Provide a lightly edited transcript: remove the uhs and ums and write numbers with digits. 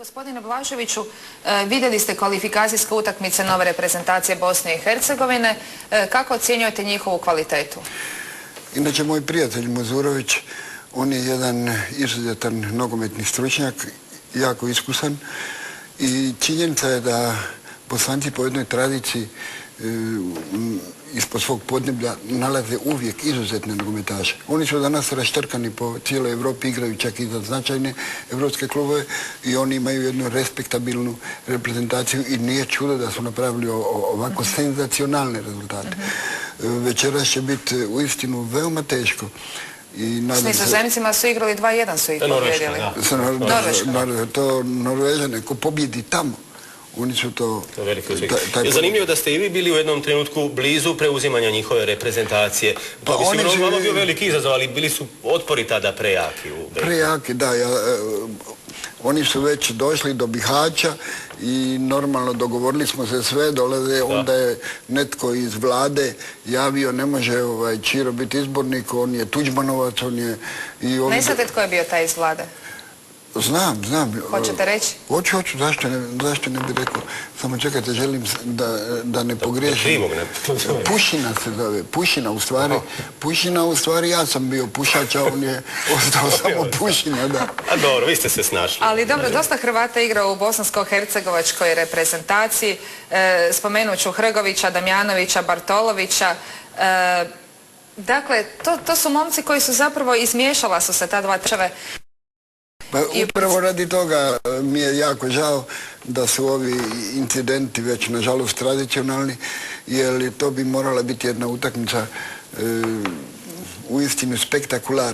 Gospodine Blaževiću, vidjeli ste kvalifikacijske utakmice nove reprezentacije Bosne i Hercegovine. Kako ocjenjujete njihovu kvalitetu? Inače, moj prijatelj Muzurović, on je jedan izuzetan nogometni stručnjak, jako iskusan i činjenica je da Bosanci po jednoj tradiciji ispod svog podneblja nalaze uvijek izuzetne nogometaše. Oni su danas raštrkani po cijeloj Europi, igraju čak i za značajne evropske klubove i oni imaju jednu respektabilnu reprezentaciju i nije čudo da su napravili ovako senzacionalne rezultate. Večeras će biti uistinu veoma teško. S Nizozemcima su igrali 2-1 su ih pobjedili. To Norvežane, ko pobjedi tamo, oni su to... Zanimljivo da ste i vi bili u jednom trenutku blizu preuzimanja njihove reprezentacije. To bi sigurno vama bio veliki izazov, ali bili su otpori tada prejaki. Prejaki, da. Oni su već došli do Bihaća i normalno dogovorili smo se sve, dolaze, onda je netko iz vlade javio, ne može Čiro biti izbornik, on je Tuđmanovac, on je... Ne znate tko je bio taj iz vlade? Znam. Hoćete reći? Hoću, zašto ne bi rekao. Samo čekajte, želim da ne pogriješim. Pušina se zove, Pušina u stvari ja sam bio pušač, a on je ostao samo Pušina, da. A dobro, vi ste se snašli. Ali dobro, dosta Hrvata igra u bosansko-hercegovačkoj reprezentaciji. Spomenut ću Hrgovića, Damjanovića, Bartolovića. Dakle, to su momci koji su zapravo izmiješala su se ta dva države. Pa upravo radi toga mi je jako žao da su ovi incidenti već nažalost tradicionalni, jer to bi morala biti jedna utakmica uistinu spektakularna.